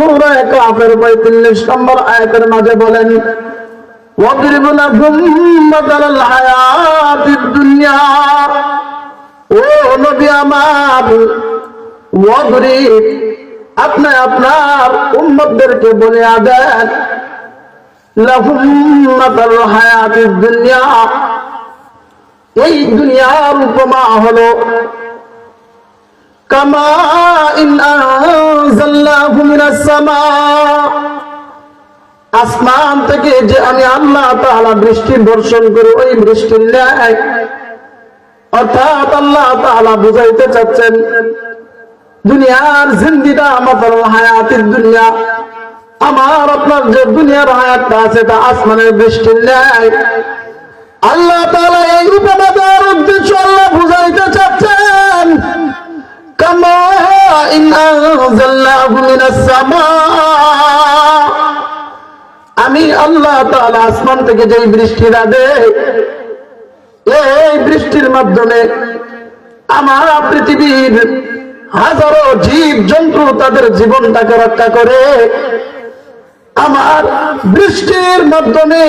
সূরা কাফের 45 নম্বর আয়াতের মাঝে বলেন, ওয়াদরিব লাহুম মাতালাল হায়াতিদ দুনিয়া। ও নবী আমার, ওয়াদরিব, আপনি আপনার উম্মতদেরকে বলে দেন, লাহুম মাতালাল হায়াতিদ দুনিয়া, এই দুনিয়ার উপমা হলো কামা ইন আনজালনাহু মিনাস সামা, আসমান থেকে যে আমি আল্লাহ তাআলা বৃষ্টি বর্ষণ করি ওই বৃষ্টির ন্যায়। অর্থাৎ আল্লাহ তাআলা বুঝাইতে চাচ্ছেন দুনিয়ার জিন্দিগিটা আমাদের হায়াতের দুনিয়া, আমার আপনার যে দুনিয়ার হায়াতটা আছে তা আসমানের বৃষ্টির ন্যায়। আল্লাহ তাআলা এই উপমা দেওয়ার উদ্দেশ্য আল্লাহ বুঝাইতে চাচ্ছেন কামা ইন আনজালনাহু মিনাস সামা, আমি আল্লাহ তাআলা আসমান থেকে যেই বৃষ্টিটা দেই, এই বৃষ্টির মাধ্যমে আমার পৃথিবীর হাজারো জীব জন্তু তাদের জীবনটাকে রক্ষা করে। আমার বৃষ্টির মাধ্যমে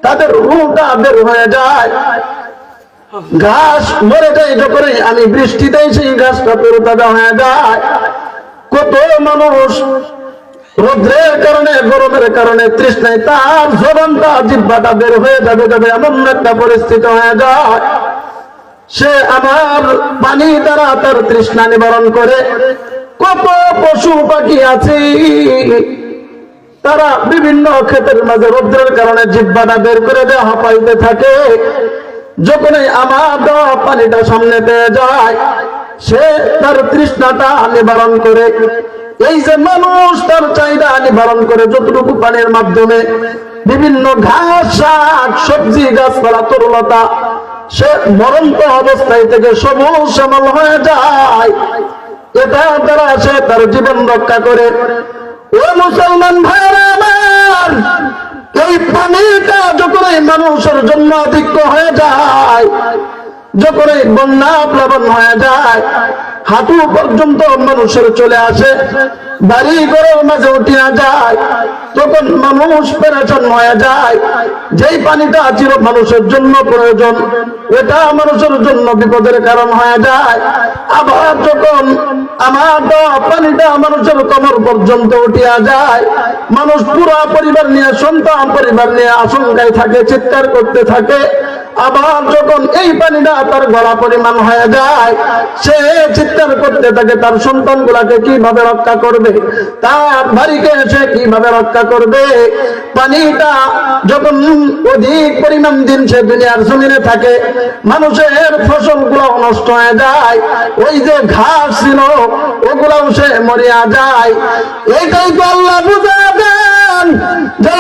তাদের রূহটা বের হয়ে যায়, ঘাস মরে যায় যখন আমি বৃষ্টি দেই, সেই ঘাসটা তরতাজা হয়ে যায়। কত মানুষ রোদ্রের কারণে গরমের কারণে তৃষ্ণায় তার জবানটা জিহ্বাটা বের হয়ে যাবে এমন একটা পরিস্থিতি হয়ে যায়, সে আমার পানি দ্বারা তার তৃষ্ণা নিবারণ করে। কত পশু পাখি আছে তারা বিভিন্ন ক্ষেতের মাঝে রোদ্রের কারণে জিহ্বাটা বের করে দেওয়া হাঁপাইতে থাকে, যখনই আমার দেওয়া পানিটা সামনে পেয়ে যায় সে তার তৃষ্ণাটা নিবারণ করে। এই যে মানুষ তার চাহিদা নিবারণ করে যতটুকু পানির মাধ্যমে, বিভিন্ন ঘাস শাক সবজি গাছপালা তরুলতা সে মরন্ত অবস্থায় থেকে সবুজ শ্যামল হয়ে যায়, এটা দ্বারা সে তার জীবন রক্ষা করে। ও মুসলমান ভাইরা আমার, এই পানিটা যখন এই মানুষের জন্য অধিক্য হয়ে যায়, যখন এই বন্যা প্লাবন হয়ে যায়, হাঁটু পর্যন্ত মানুষের চলে আসে, বাড়ি ঘরের মাঝে উঠিয়া যায়, তখন মানুষ পেরেশান হয়ে যায়। যেই পানিটা ছিল মানুষের জন্য প্রয়োজন, এটা মানুষের জন্য বিপদের কারণ হয়ে যায়। আবার যখন আমার দেওয়া পানিটা মানুষের কোমর পর্যন্ত উঠিয়া যায়, মানুষ পুরা পরিবার নিয়ে, সন্তান পরিবার নিয়ে আশঙ্কায় থাকে, চিৎকার করতে থাকে। আবার যখন এই পানিটা তার গলা পরিমাণ হয়ে যায়, সে চিৎকার করতে থাকে তার সন্তান গুলাকে কিভাবে রক্ষা করবে, তার বাড়িকে সে কিভাবে রক্ষা করবে। পানিটা যখন অধিক পরিমাণ দিন সে দুনিয়ার জমিনে থাকে, মানুষের ফসল গুলো নষ্ট হয়ে যায়, ওই যে ঘাস ছিল ওগুলাও সে মরিয়া যায়। এইটাই তো আল্লাহ বুঝা দেন যে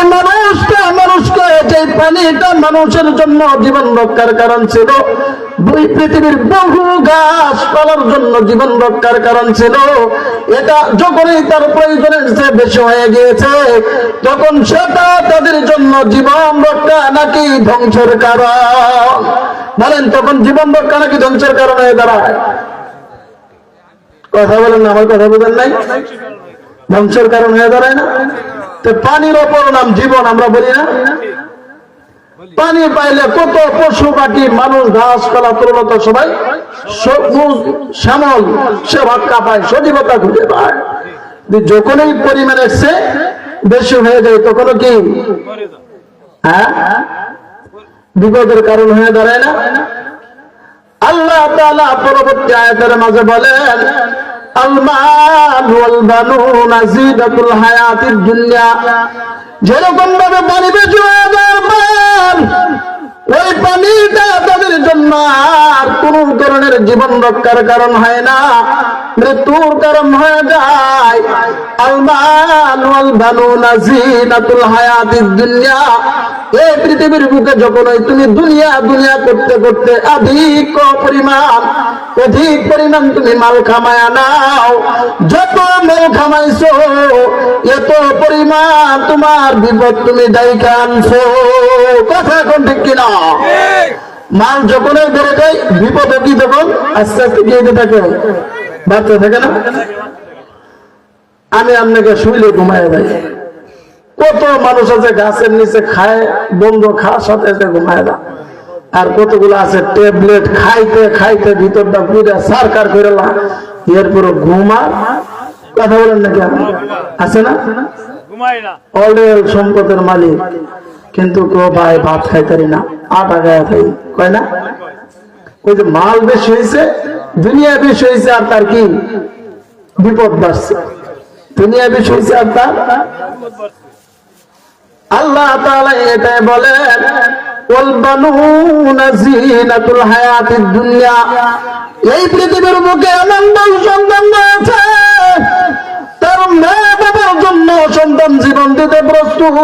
মানুষকে যে পানিটা মানুষের জন্য জীবন রক্ষার কারণ ছিল, দুই পৃথিবীর বহু গাছ পালার জন্য জীবন রক্ষার কারণ ছিল, এটা যখনই তার প্রয়োজনের চেয়ে বেশি হয়ে গিয়েছে তখন সেটা তাদের জন্য জীবন রক্ষা নাকি ধ্বংসের কারণ? বলেন, তখন জীবন রক্ষা নাকি ধ্বংসের কারণ হয়ে দাঁড়ায়? কথা বলেন না, আমার কথা বলেন নাই? ধ্বংসের কারণ হয়ে দাঁড়ায় না? তো পানির অপর নাম জীবন, আমরা বলি না? পানি পাইলে কত পশু পাখি মানুষ ঘাসপালা তরুলতা সবাই সবুজ শ্যামল সে রক্ষা পায়, সজীবতা খুঁজে পায়। যখনই পরিমাণের চেয়ে বেশি হয়ে যায় তখনও কি বিপদের কারণ হয়ে দাঁড়ায় না? আল্লাহ তাআলা পরবর্তী আয়াতের মাঝে বলেন, আল মাল ওয়াল বানুনা জিনাতুল হায়াতিদ দুনিয়া, যেরকম ভাবে পানি বেশি হয়ে যায় ওই পানিটা তাদের জন্য আর কোন ধরনের জীবন রক্ষার কারণ হয় না, মৃত্যুর কারণ হয়ে যায়। আল মাল ওয়াল বানুনা জিনাতুল হায়াতিদ দুনিয়া, এই পৃথিবীর বুকে যখন তুমি দুনিয়া দুনিয়া করতে করতে অধিক পরিমাণ তুমি মাল কামায়া নাও, যত মাল কামাইছো এত পরিমাণ তোমার বিপদ তুমি দায়িকা আনছো। কথা কোন ঠিক কিনা? মাল যখন বেড়ে যায় বিপদ কি তখন আস্তে আস্তে গিয়ে থাকে, বাড়তে থাকে না? আমি আপনাকে শুইলে ঘুমায় যাই। কত মানুষ আছে গাছের নিচে খায়, বন্ধ খাওয়ার সাথে সাথে ঘুমায় না। আর কতগুলো আছে ট্যাবলেট খাইতে খাইতে ভিতরটা পুরো সারকার করে এরপরে ঘুমার কথা বলেন নাকি আছে না? অলরেল সম্পদের মালিক, কিন্তু কেউ ভাই ভাত খাইতারি না, আটা গায়ে খাই কয় না। ওই যে মাল বেশি হয়েছে, দুনিয়া বেশি হয়েছে, আর তার কি বিপদ বাড়ছে। দুনিয়া বেশি হয়েছে আর তার আল্লাহ তাআলা এটাই বলেন, ওয়াল বানুনা যিনাতুল হায়াতিদ দুনিয়া। এই পৃথিবীর বুকে আনন্দ সন্তান রয়েছে, তার মা বাবার জন্য সন্তান জীবন দিতে প্রস্তুত।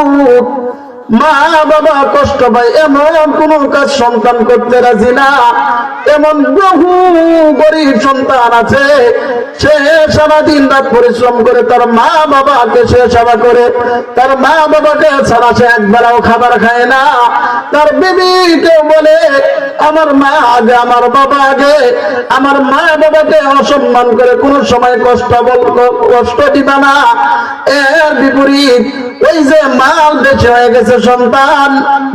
মা বাবা কষ্ট পায় এমন কোন কাজ সন্তান করতে রাজি না। এমন বহু গরিব সন্তান আছে, সে সারাদিন রাত পরিশ্রম করে তার মা বাবাকে সে সেবা করে, তার মা বাবাকে ছাড়া সে একবেলাও খাবার খায় না। তার বিবিকে বলে আমার মা আগে, আমার বাবা আগে। আমার মা বাবাকে অসম্মান করে কোন সময় কষ্ট দিবা না। এর বিপরীত ওই যে মাল বেশি হয়ে গেছে সন্তান,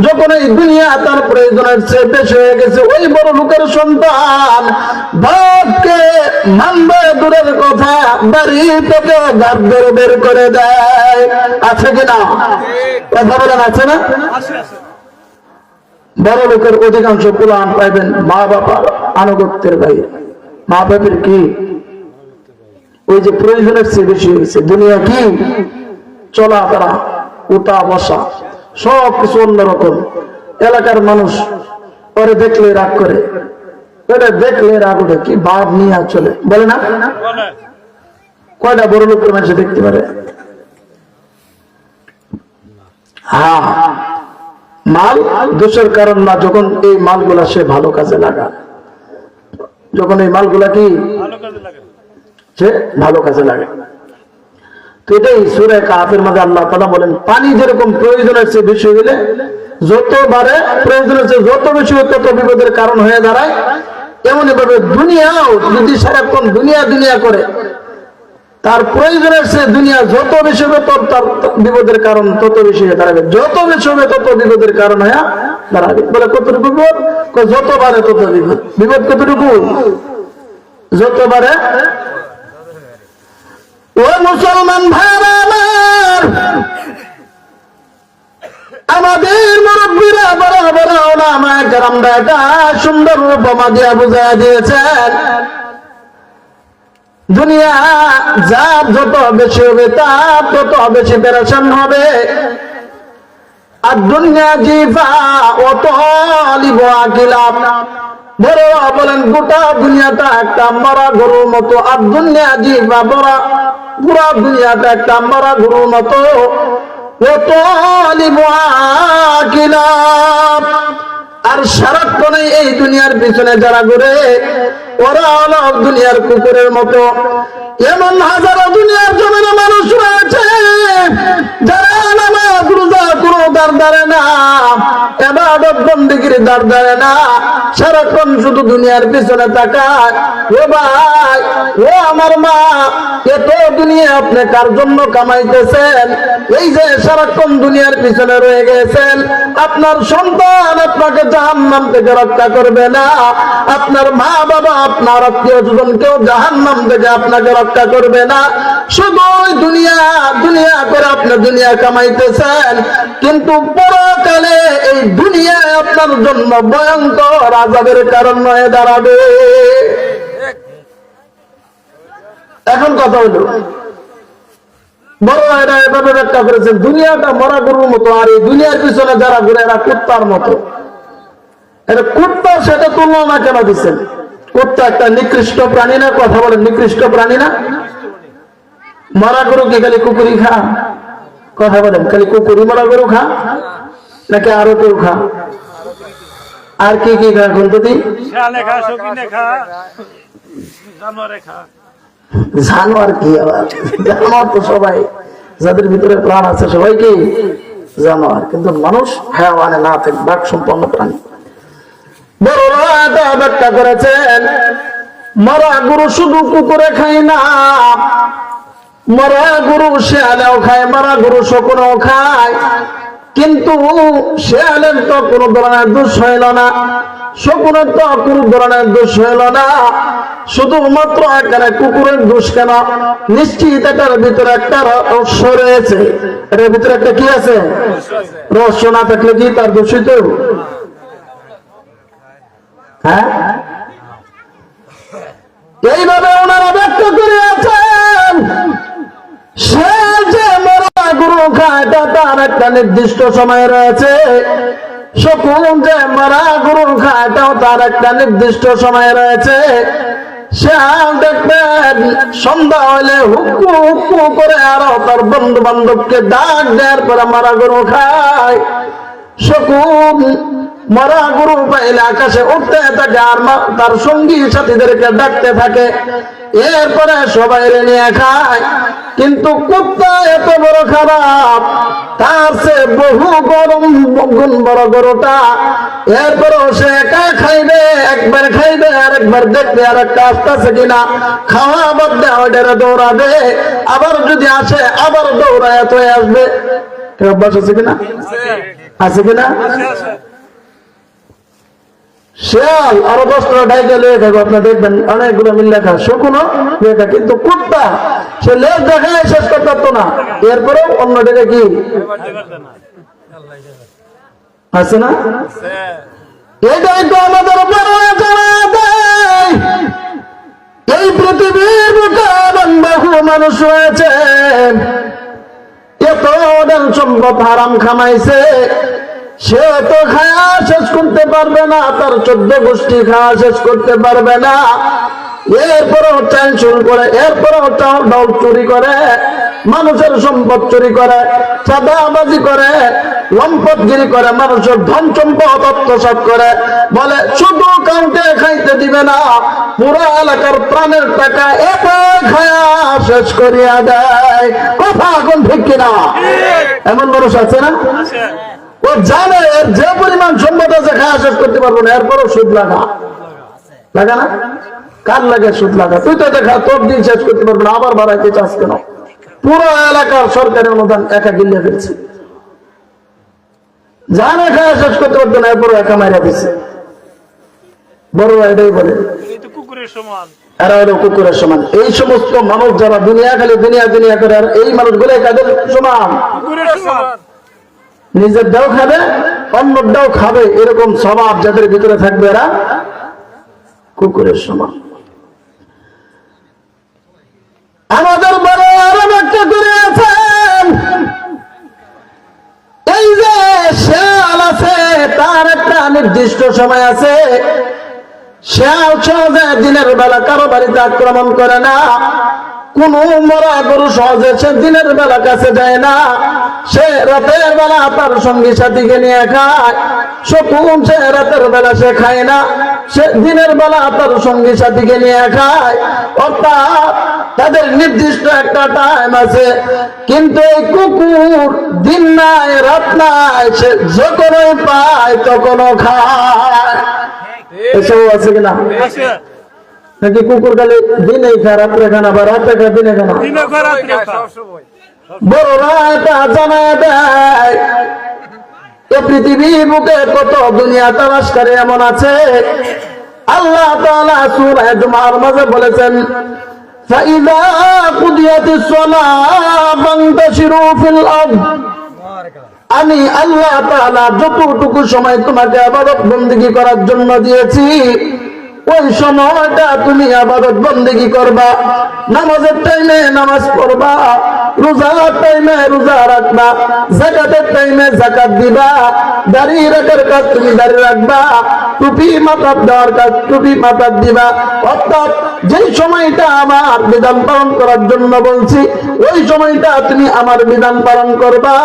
যখন এই দুনিয়া তার প্রয়োজনের চেয়ে বেশি হয়ে গেছে, ওই বড় লোকের সন্তান বাপকে মানবে দূরের কথা, বাড়ি থেকে গাছ ধরে বের করে দেয়। আছে কিনা কথা বলেন? আছে না? বড় লোকের অধিকাংশ কুরআন পাইবেন মা বাবার আনুগত্যের বাইরে। মা বাবার কি ওই যে প্রয়োজনের চেয়ে বেশি হয়েছে, দুনিয়া কি চলাফেরা, উঠা বসা সব কিছু অন্যরকম। এলাকার মানুষ পরে দেখলে রাগ করে, ওটা দেখলে রাগ উঠে, কি ভাব নিয়ে চলে বলে না? কয়টা বড় লোকের মানুষ দেখতে পারে? হ্যাঁ, মাল দোষের কারণ না, যখন এই মালগুলা সে ভালো কাজে লাগা, যখন এই মালগুলা কি সে ভালো কাজে লাগে। তো এটাই সূরা কাহফের মধ্যে আল্লাহ তাআলা বলেন, পানি যেরকম প্রয়োজনের চেয়ে বেশি হলে, যতবারে প্রয়োজনের চেয়ে যত বেশি তত বিপদের কারণ হয়ে দাঁড়ায়। এমনি ভাবে দুনিয়াও যদি সারাক্ষণ দুনিয়া দুনিয়া করে, তার প্রয়োজনের চেয়ে দুনিয়া যত বেশি হবে তার বিপদের কারণ তত বেশি হয়ে দাঁড়াবে। যত বেশি হবে তত বিপদের কারণ হয়ে দাঁড়াবে। বলে কতটুকু বিপদ? যতবারে তত বিপদ। বিপদ কতটুকু? যতবারে। ও মুসলমান ভাইরা আমার, আমাদের মুরব্বীরা বড় বড় ওলামায়ে কেরামরা এটা সুন্দর উপমা দিয়া বুঝাইয়া দিয়েছেন। দুনিয়া যার যত বেশি হবে তার তত বেশি পেরেশান হবে। আর দুনিয়া জিফা ও তালিব আকিলাম, বড় বলেন গোটা দুনিয়াটা একটা মরা গরুর মতো। আর দুনিয়া জিফা বড়া, পুরা দুনিয়াটা একটা মরা গরুর মতো। ও তালিব আকিলাম, আর সারাক্ষণ এই দুনিয়ার পিছনে যারা ঘুরে ওরা হলো দুনিয়ার কুকুরের মতো। এমন হাজারো দুনিয়ার জমিনে মানুষ রয়েছে যারা নামাজ রোজা কোনো দাঁড় দাঁড়ে না, ইবাদত বন্দেগীর দাঁড় দাঁড়ে না, সারাক্ষণ শুধু দুনিয়ার পিছনে তাকায়। ও ভাই, ও আমার মা, এত দুনিয়া আপনি কার জন্য কামাইতেছেন? এই যে সারাক্ষণ দুনিয়ার পিছনে রয়ে গেছেন, আপনার সন্তান আপনাকে জাহান্নাম থেকে রক্ষা করবে না, আপনার মা বাবা আপনার আত্মীয় স্বজন কেউ জাহান্নাম থেকে আপনাকে রক্ষা করবে না। শুধু দুনিয়া দুনিয়া করে আপনি দুনিয়া কামাইতেছেন, কিন্তু পরকালে এই দুনিয়ায় আপনার জন্য ভয়ঙ্কর আযাবের কারণ হয়ে দাঁড়াবে। এখন কথা হলো, বড় এরা এভাবে ব্যাখ্যা করেছেন, দুনিয়াটা মরা গরুর মতো, আর এই দুনিয়ার পিছনে যারা ঘুরে এরা কুত্তার মতো। এটা কুত্তার সাথে তুলনা কেন দিচ্ছেন? কুত্তা একটা নিকৃষ্ট প্রাণী না? কথা বলেন, নিকৃষ্ট প্রাণী না? মরা গরু কি খালি কুকুরি খা? কথা বলেন, খালি কুকুরি মরা গরু খা নাকি আরো কেউ খা? আর কি কি খা? কোন দিন জানোয়ার কি? আবার জানোয়ার তো সবাই, যাদের ভিতরে প্রাণ আছে সবাই কি জানোয়ার, কিন্তু মানুষ হায়াওয়ানে না থাকে, বাক সম্পন্ন প্রাণী। বড়রা ব্যাখ্যা করেছেন, মরা গরু শুধু কুকুরে খায় না, মরা গরু শেয়ালেও খায়, মরা গরু শকুনও খায়, কিন্তু শেয়ালের তো কোনো ধরনের দোষ হইল না, শকুনের তো কোনো ধরনের দোষ হইল না, শুধুমাত্র এখানে কুকুরের দোষ কেন? নিশ্চিত এটার ভিতরে একটা রহস্য রয়েছে। এটার ভিতরে একটা কি আছে? রহস্য না থাকলে কি তার দোষিত? হ্যাঁ, এইভাবে ওনারা ব্যক্ত করিয়াছেন, সে যে মরা গরু খায় তার একটা নির্দিষ্ট সময় রয়েছে, শকুন যে মরা গরু খায় তার একটা নির্দিষ্ট সময় রয়েছে। শেয়াল দেখবেন সন্ধ্যা হইলে হুক্কু হুক্কু করে আরো তার বন্ধু বান্ধবকে ডাক দেওয়ার পরে মরা গরু খায়। শকুন মরা গরু পাইলে আকাশে উঠতে থাকে আর তার সঙ্গী সাথীদেরকে ডাকতে থাকে, এরপরে সবাই নিয়ে খায়। কিন্তু কুত্তা এত বড় খারাপ, তার সে বহু গুণ বড় গরুটা, এরপরও সে একা খাইবে, একবার খাইবে আর একবার দেখবে আর একটা আসতেছে কিনা, খাওয়া বাদ দেওয়া দৌড়াবে, আবার যদি আসে আবার দৌড়ায় এত আসবে। অভ্যাস আছে কিনা? আছে কিনা? শেয়াল আরো 10টা ডাইকে লেগে থাকবে, আপনার দেখবেন অনেকগুলো মিল লেখা, শকুনও লেখা, কিন্তু কুত্তা সে লেজ দেখায় শেষ করতে পারতো না, এরপরেও অন্য ডেকে কি আছে না? এটাই তো আমাদের এই পৃথিবীর বুকে বহু মানুষ রয়েছে, এত সম্পদ হারাম খামাইছে, সে তো খাওয়া শেষ করতে পারবে না, তার 14 গোষ্ঠী খাওয়া শেষ করতে পারবে না, এরপরেও চাল চুরি করে, এরপরেও ডাল চুরি করে, মানুষের সম্পদ চুরি করে, চাঁদাবাজি করে, লম্পটগিরি করে, মানুষের ধন সম্পদ আত্মসাৎ করে, বলে শুধু কাউকে খাইতে দিবে না, পুরো এলাকার প্রাণের টাকা একাই খায়া শেষ করিয়া দেয়। কথা এখন ঠিক কিনা? এমন মানুষ আছে না? ও জানে এর যে পরিমাণ সম্পদ আছে খাওয়া শেষ করতে পারবো না, এরপরও সুদ লাগা লাগা না? কার লাগে সুদ লাগা? তুই তো দেখা তোর দিন শেষ করতে পারবো না, আবার বাড়াইতে চাস কেন? পুরো এলাকার সরকারি অনুদান একা গিলিয়ে ফেলছে, জানে খাওয়া শেষ করতে পারতো না, এরপরও একা মারা দিচ্ছে। বড়রা এটাই বলে এরা হলো কুকুরের সমান। এই সমস্ত মানুষ যারা দুনিয়া খালি দুনিয়া দুনিয়া করে, আর এই মানুষগুলো কাদের সমান? নিজের দাও খাবে, অন্যর দাও খাবে, এরকম স্বভাব যাদের ভিতরে থাকবে এরা কুকুরের সমান। আমাদের বড় আরো ব্যাখ্যা করেছেন, এই যে শেয়াল আছে তার একটা নির্দিষ্ট সময় আছে, শেয়াল সহজে দিনের বেলা কারো বাড়িতে আক্রমণ করে না, কোন মরা গরু সহজে সে দিনের বেলা কাছে যায় না, সে রাতের বেলা তার সঙ্গী সাথীকে নিয়ে খায়। শকুন সে রাতের বেলা সে খায় না, সে দিনের বেলা তার সঙ্গী সাথীকে নিয়ে খায়, অর্থাৎ তাদের নির্দিষ্ট একটা টাইম আছে। কিন্তু এই কুকুর দিন নাই রাত নাই, সে যখনই পায় তখনও খায়। এসব আছে কিনা? নাকি কুকুর খালি দিনে খায় রাত্রে খানা, বা রাত্রে খায় দিনে খানা? বড়রা এটা জানা দেয়, এ পৃথিবীর বুকে কত দুনিয়া তালাশকারী এমন আছে। আল্লাহ তাআলা সূরা জুমার মাঝে বলেছেন, ফাইযা কুদিয়াতিস সালাহ ফান্তাশিরু ফিল আরদ। আমি আল্লাহ তাআলা যতটুকু সময় তোমাকে ইবাদত বندگی করার জন্য দিয়েছি, ওই সময়টা তুমি ইবাদত বندگی করবা, নামাজের টাইমে নামাজ পড়বা, রোজার টাইমে রোজা রাখবা, যাকাতের টাইমে যাকাত দিবা, দাড়ি রাখার কাজ তুমি দাড়ি রাখবা, টুপি মাথার দেওয়ার কাজ টুপি মাথার দিবা। অর্থাৎ যেই সময়টা আমার বিধান পালন করার জন্য বলছি, ওই সময়টা তুমি আমার বিধান পালন করবা।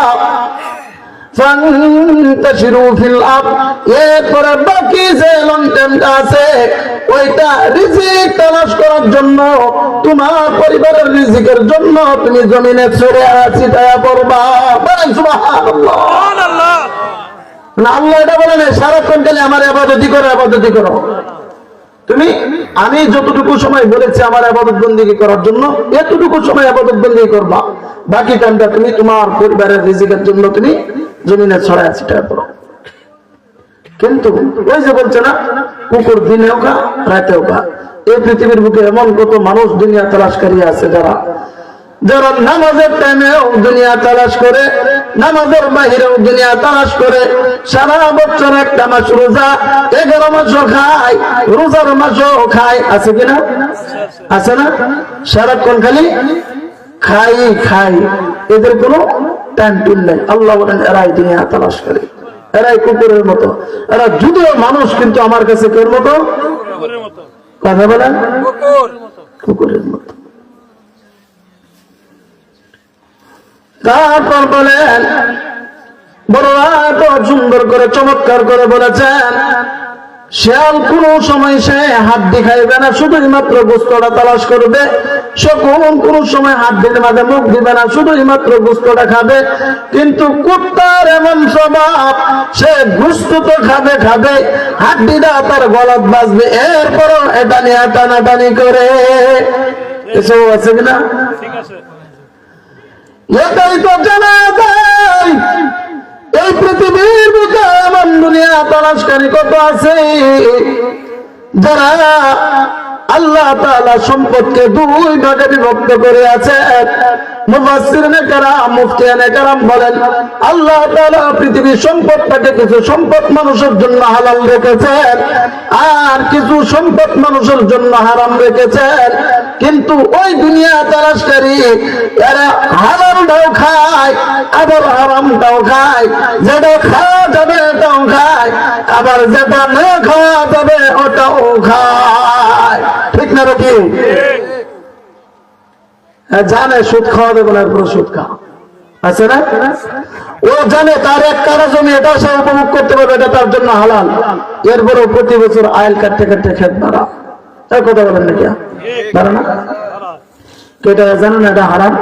এরপরে বাকি যে লং টাইমটা আছে, ওইটা রিজিক তালাশ করার জন্য, তোমার পরিবারের রিজিকের জন্য তুমি জমিনে ছড়ে ছিটায়া পড়বা। সুবহানাল্লাহ। আল্লাহ এটা বলে না সারাক্ষণ গেলে আমার ইবাদতি করো ইবাদতি করো। তুমি আমি যতটুকু সময় বলেছি আমার ইবাদত বন্দেগী করার জন্য, এতটুকু সময় ইবাদত বন্দেগী করবা, বাকি টাইমটা তুমি তোমার পরিবারের রিজিকের জন্য তুমি জমিনে ছড়ায় ছিটায় পড়ো। কিন্তু ওই যে বলছে না, কুকুর দিনেও খা রাতেও খা। এই পৃথিবীর বুকে এমন কত মানুষ দুনিয়া তালাশকারী আছে, যারা নামাজের টাইমেও দুনিয়া তালাশ করে, নামাজের বাহিরেও দুনিয়া তালাশ করে, সারা বছর একটা মাস রোজা, 11 মাসও খায়, রোজার মাসও খায়, আছে কিনা? আছে না? সারাক্ষণ খালি খাই খাই, এদের কোনো টাইম টুল নাই। আল্লাহ বলেন এরাই দুনিয়া তালাশ করে, এরাই কুকুরের মতো। এরা যদিও মানুষ, কিন্তু আমার কাছে কের মতো? কথা বলেন, কুকুরের মতো। তারপর বলেন, বড়রা এত সুন্দর করে চমৎকার করে বলেছেন, শিয়াল কোন সময় সে হাড্ডি খাইবে না, শুধুই মাত্র গোস্তটা তালাশ করবে। শকুন কোন সময় হাড্ডির মাঝে মুখ দিবে না, শুধুই মাত্র গোস্তটা খাবে। কিন্তু কুত্তার এমন স্বভাব, সে গোস্ত তো খাবে খাবে, হাড্ডিটা তার গলাত বাজবে, এরপরও এটা নিয়ে টানাটানি করে। এসব আছে কিনা? এটাই তো জানা যায় এই পৃথিবীর বুকে এমন দুনিয়া তালাশকারী কত আছে, যারা আল্লাহ তাআলা সম্পদকে 2 ভাগে বিভক্ত করে আছেন। মুফাসসিরিনে কেরাম, মুফতিয়ানে কেরাম বলেন, আল্লাহ তাআলা পৃথিবীর সম্পদটাকে কিছু সম্পদ মানুষের জন্য হালাল রেখেছেন, আর কিছু সম্পদ মানুষের জন্য হারাম রেখেছেন। কিন্তু ওই দুনিয়া তালাশকারী এরা হালালটাও খায়, আবার হারামটাও খায়, যেটা খাওয়া যাবে এটাও খায়, আবার যেটা না খাওয়া যাবে ওটাও খায়। ঠিক না নাকি? জানে সুদ খাওয়া দেবে না, পুরো সুদ খাওয়া আছে না? ও জানে তার 1 কাঠা জমি এটা সে উপভোগ করতে পারবে, এটা তার জন্য হালাল। এরপরও প্রতি বছর আইল কাটতে কাটতে খেত বাড়া। কথা বলেন নাকি? বাড়া না? এটা জানে না এটা হারাম।